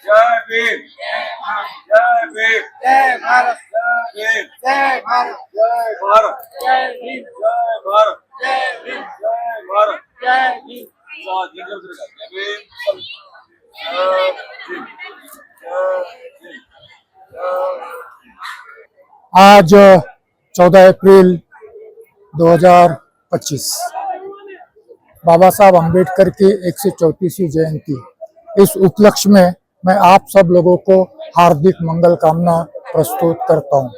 जय भीम, जय भीम, जय भारत, जय भीम, जय भारत, जय भारत, जय भीम, जय भारत, जय भीम, जय भारत। जय भीम। जय भीम, जय भीम, जय भीम, आज 14 अप्रैल 2025 बाबा साहब अम्बेडकर की 134वीं जयंती। इस उपलक्ष्य में मैं आप सब लोगों को हार्दिक मंगल कामना प्रस्तुत करता हूं।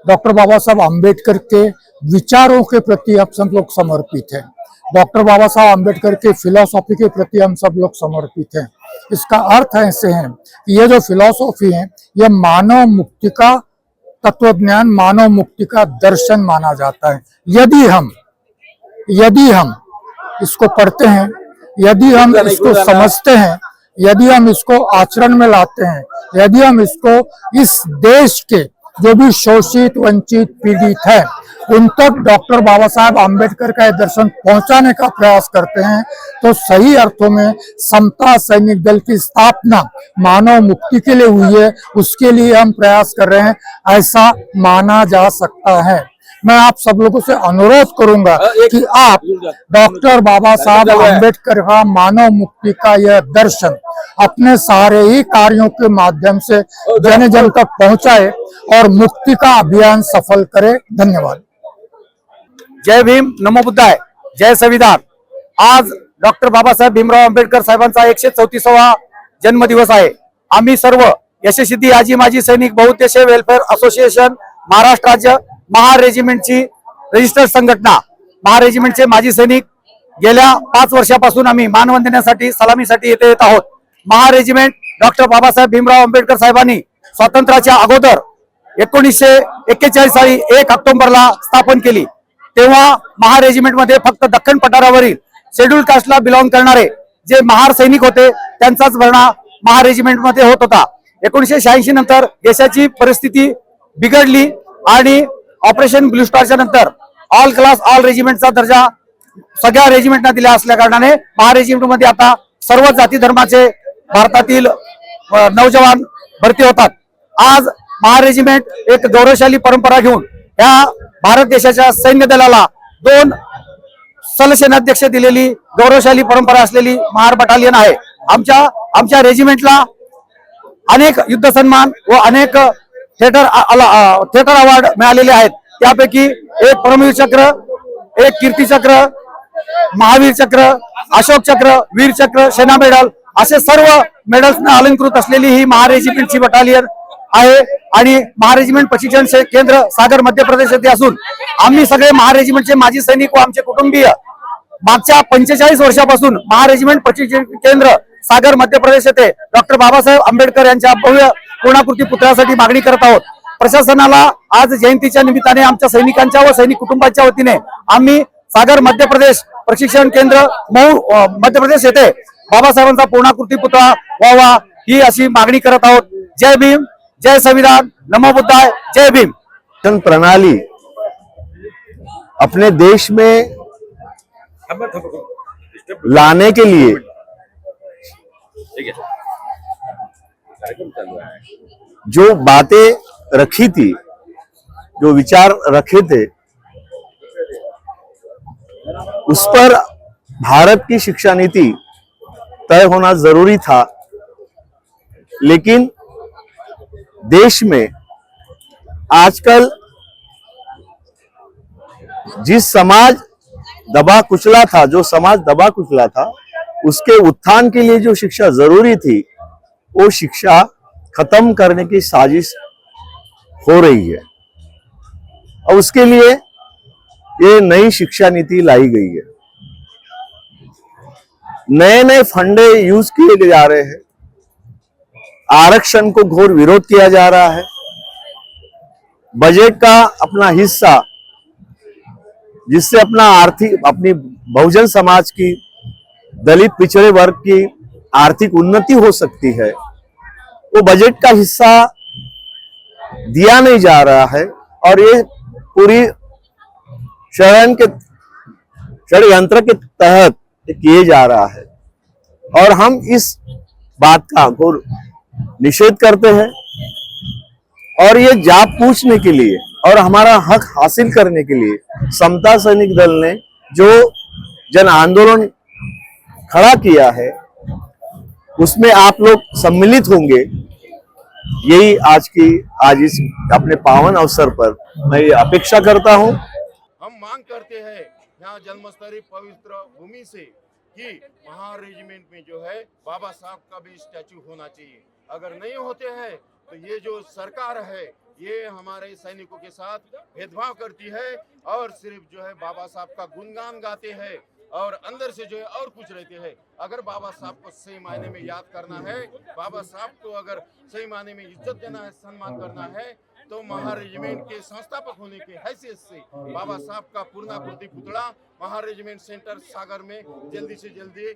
डॉक्टर बाबा साहब अम्बेडकर के विचारों के प्रति आप सब लोग समर्पित हैं। डॉक्टर बाबा साहब अम्बेडकर के फिलॉसफी के प्रति हम सब लोग समर्पित हैं। इसका अर्थ ऐसे है कि ये जो फिलॉसफी है ये मानव मुक्ति का तत्वज्ञान, मानव मुक्ति का दर्शन माना जाता है। यदि हम इसको पढ़ते हैं, यदि हम इसको समझते हैं, यदि हम इसको आचरण में लाते हैं, यदि हम इसको इस देश के जो भी शोषित वंचित पीड़ित है उन तक डॉक्टर बाबा साहब अम्बेडकर का दर्शन पहुंचाने का प्रयास करते हैं तो सही अर्थों में समता सैनिक दल की स्थापना मानव मुक्ति के लिए हुई है, उसके लिए हम प्रयास कर रहे हैं, ऐसा माना जा सकता है। मैं आप सब लोगों से अनुरोध करूंगा कि आप डॉक्टर बाबा साहब अम्बेडकर का मानव मुक्ति का यह दर्शन अपने सारे ही कार्यों के माध्यम से जन जन तक पहुंचाए और मुक्ति का अभियान सफल करे। धन्यवाद। जय भीम, नमो बुद्धाय, जय संविधान। आज डॉक्टर बाबासाहेब भीमराव आंबेडकर साहेबांचा 134वा जन्मदिवस आहे। आम्ही सर्व यशस्वी आजी माजी सैनिक बहुउद्देशीय वेलफेअर असोसिएशन महाराष्ट्र राज्य महार रेजिमेंटची रजिस्टर्ड संघटना महार रेजिमेंटचे माजी सैनिक गेल्या 5 वर्षापासून आम्ही मानवंदनेसाठी सलामीसाठी येत आहोत। महार रेजिमेंट डॉक्टर बाबासाहेब भीमराव आंबेडकर साहेबांनी स्वातंत्र्याच्या अगोदर 1941 साली 1 ऑक्टोबरला स्थापन केली। तेव्हा महार रेजिमेंट मध्ये फक्त दख्खन पठारावरील शेड्यूल कास्टला बिलॉंग करणारे जे महार सैनिक होते त्यांचाच भरणा महार रेजिमेंट मध्ये होत होता। 1986 नंतर देशाची परिस्थिती बिघडली आणि ऑपरेशन ब्लू स्टारच्या नंतर ऑल क्लास ऑल रेजिमेंटचा दर्जा सगळ्या रेजिमेंटना दिला असल्या कारणाने महार रेजिमेंट मध्ये आता सर्व जाती धर्माचे भारतातील नौजवान भरती होतात। आज महार रेजिमेंट एक गौरवशाली परंपरा घेऊन या भारत देशाच्या सैन्य दलाला 2 सलसेनाध्यक्ष दिलेली गौरवशाली परंपरा असलेली महार बटालियन आहे। आमच्या रेजिमेंटला अनेक युद्ध सन्मान व अनेक थिएटर अवॉर्ड मिळालेले आहेत। त्यापैकी एक परमवीर चक्र, एक कीर्ती चक्र, महावीर चक्र, अशोक चक्र, वीर चक्र, सेना मेडल असे सर्व मेडल्सने अलंकृत असलेली ही महार रेजिमेंटची बटालियन आहे। आणि महार रेजिमेंट प्रशिक्षण केंद्र सागर मध्य प्रदेश येथे असून आम्ही सगळे महार रेजिमेंटचे माजी सैनिक व आमचे कुटुंबीय मागच्या 45 वर्षापासून महार रेजिमेंट प्रशिक्षण केंद्र सागर मध्य प्रदेश येथे डॉक्टर बाबासाहेब आंबेडकर यांच्या भव्य पूर्णाकृती पुतळ्यासाठी मागणी करत आहोत। प्रशासनाला आज जयंतीच्या निमित्ताने आमच्या सैनिकांच्या व सैनिक कुटुंबाच्या वतीने आम्ही सागर मध्य प्रदेश प्रशिक्षण केंद्र मऊ मध्य प्रदेश येथे बाबासाहेबांचा पूर्णाकृती पुतळा व्हावा ही अशी मागणी करत आहोत। जय भीम, जय संविधान, नमो बुद्धाय, जय भीम। शासन प्रणाली अपने देश में लाने के लिए जो बातें रखी थी, जो विचार रखे थे, उस पर भारत की शिक्षा नीति तय होना जरूरी था। लेकिन देश में आजकल जिस समाज दबा कुचला था, जो समाज दबा कुचला था, उसके उत्थान के लिए जो शिक्षा जरूरी थी वो शिक्षा खत्म करने की साजिश हो रही है और उसके लिए ये नई शिक्षा नीति लाई गई है। नए नए फंडे यूज किए जा रहे हैं, आरक्षण को घोर विरोध किया जा रहा है, बजट का अपना हिस्सा जिससे अपनी बहुजन समाज की, दलित पिछड़े वर्ग की आर्थिक उन्नति हो सकती है, वो बजट का हिस्सा दिया नहीं जा रहा है और ये पूरी षड्यंत्र के तहत किए जा रहा है। और हम इस बात का घोर निषेध करते हैं। और ये जाप पूछने के लिए और हमारा हक हासिल करने के लिए समता सैनिक दल ने जो जन आंदोलन खड़ा किया है उसमें आप लोग सम्मिलित होंगे, यही आज इस अपने पावन अवसर पर मैं ये अपेक्षा करता हूं। हम मांग करते हैं यहाँ जन्मस्थली पवित्र भूमि से कि महार रेजिमेंट में जो है बाबा साहब का भी स्टैचू होना चाहिए। अगर नहीं होते हैं तो ये जो सरकार है ये हमारे सैनिकों के साथ भेदभाव करती है और सिर्फ जो है बाबा साहब का गुणगान गाते हैं और अंदर से जो है और कुछ रहते हैं। अगर बाबा साहब को सही मायने में याद करना है, बाबा साहब को अगर सही मायने में इज्जत देना है, सम्मान करना है, तो महार रेजिमेंट के संस्थापक होने के हैसियत से बाबा साहब का पूर्णाकृति पुतला महार रेजिमेंट सेंटर सागर में जल्दी से जल्दी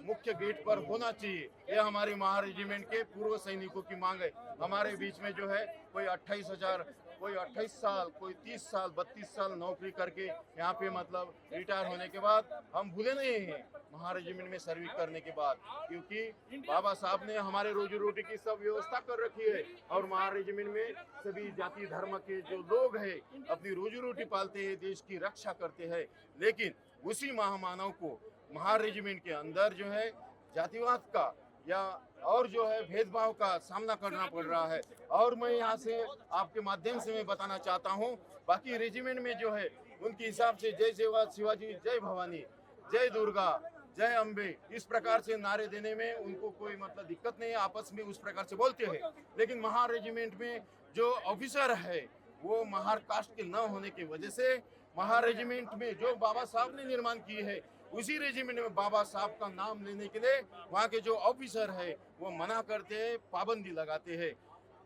मुख्य गेट पर होना चाहिए। यह हमारी महार रेजिमेंट के पूर्व सैनिकों की मांग है। हमारे बीच में जो है कोई 28,000, कोई 28 साल, कोई 30 साल, 32 साल नौकरी करके यहाँ पे मतलब रिटायर होने के बाद हम भूले नहीं हैं महार रेजिमेंट में सर्विस करने के बाद, क्योंकि बाबा साहब ने हमारे रोजी रोटी की सब व्यवस्था कर रखी है और महार रेजिमेंट में सभी जाति धर्म के जो लोग हैं अपनी रोजी रोटी पालते हैं, देश की रक्षा करते हैं। लेकिन उसी महामानव को महार रेजिमेंट के अंदर जो है जातिवाद का या और जो है भेदभाव का सामना करना पड़ रहा है। और मैं यहाँ से आपके माध्यम से मैं बताना चाहता हूँ, बाकी रेजिमेंट में जो है उनके हिसाब से जय शिवाजी, जय भवानी, जय दुर्गा, जय अम्बे, इस प्रकार से नारे देने में उनको कोई मतलब दिक्कत नहीं है, आपस में उस प्रकार से बोलते हैं। लेकिन महार रेजिमेंट में जो ऑफिसर है वो महार कास्ट के न होने की वजह से महार रेजिमेंट में जो बाबा साहब ने निर्माण की है उसी रेजिमेंट में बाबा साहब का नाम लेने के लिए वहाँ के जो ऑफिसर है वो मना करते हैं, पाबंदी लगाते हैं,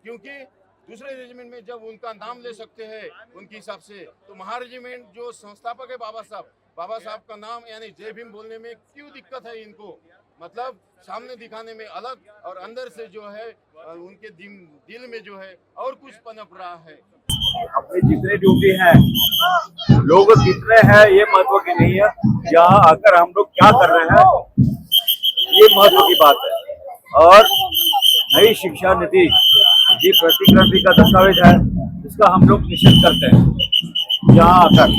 क्योंकि दूसरे रेजिमेंट में जब उनका नाम ले सकते हैं उनके हिसाब से, तो महार रेजिमेंट जो संस्थापक है बाबा साहब का नाम यानी जय भीम बोलने में क्यों दिक्कत है इनको? मतलब सामने दिखाने में अलग और अंदर से जो है उनके दिल में जो है और कुछ पनप रहा है। अपने जितने ड्यूटी हैं, लोग कितने हैं ये महत्व की नहीं है, यहाँ आकर हम लोग क्या कर रहे हैं ये महत्व की बात है। और नई शिक्षा नीति ये प्रतिक्रांति का दस्तावेज है, इसका हम लोग निषेध करते हैं। यहाँ आकर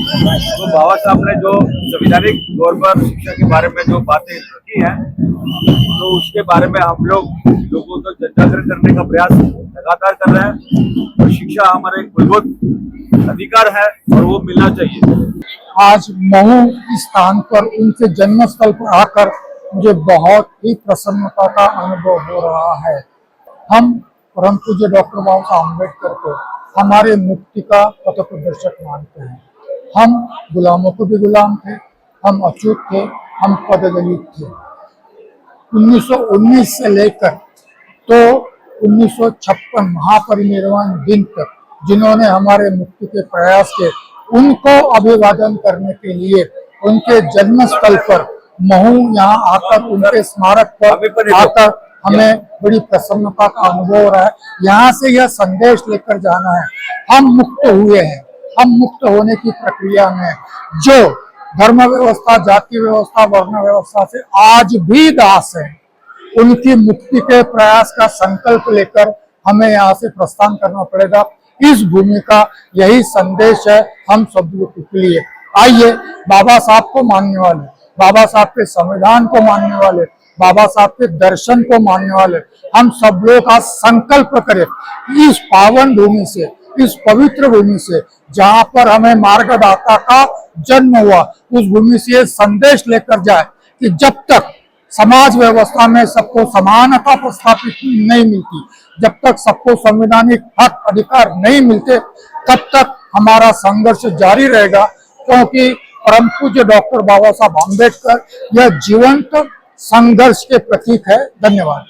तो बाबा साहब ने जो संवैधानिक तौर पर शिक्षा के बारे में जो बातें रखी हैं, तो उसके बारे में हम लोगों को जागृत करने का प्रयास लगातार कर रहे हैं। और शिक्षा हमारे मूलभूत अधिकार है और वो मिलना चाहिए। आज महू इस स्थान पर उनके जन्म स्थल पर आकर मुझे बहुत ही प्रसन्नता का अनुभव हो रहा है। हम परम पूज्य डॉक्टर बाबा साहब अम्बेडकर को हमारे मुक्ति का पथ प्रदर्शक मानते हैं। हम गुलामों को भी गुलाम थे, हम अछूत थे, हम पददलित थे। 1919 से लेकर तो 1956 महापरिनिर्वाण दिन तक जिन्होंने हमारे मुक्ति के प्रयास किए, उनको अभिवादन करने के लिए उनके जन्म स्थल पर महू यहाँ आकर उनके स्मारक पर आकर हमें बड़ी प्रसन्नता का अनुभव हो रहा है। यहाँ से यह संदेश लेकर जाना है, हम मुक्त हुए हैं, हम मुक्त होने की प्रक्रिया में जो धर्म व्यवस्था, जाति व्यवस्था, वर्ण व्यवस्था से आज भी दास है, उनकी मुक्ति के प्रयास का संकल्प लेकर हमें यहाँ से प्रस्थान करना पड़ेगा। इस भूमि का यही संदेश है हम सब लोगों के लिए। आइए बाबा साहब को मानने वाले, बाबा साहब के संविधान को मानने वाले, बाबा साहब के दर्शन को मानने वाले हम सब लोग आज संकल्प करें इस पावन भूमि से, इस पवित्र भूमि से जहाँ पर हमें मार्गदाता का जन्म हुआ, उस भूमि से संदेश लेकर जाए कि जब तक समाज व्यवस्था में सबको समानता प्रस्थापित नहीं मिलती, जब तक सबको संवैधानिक हक अधिकार नहीं मिलते, तब तक हमारा संघर्ष जारी रहेगा। क्योंकि परम पूज्य डॉक्टर बाबा साहब अम्बेडकर यह जीवंत संघर्ष के प्रतीक है। धन्यवाद।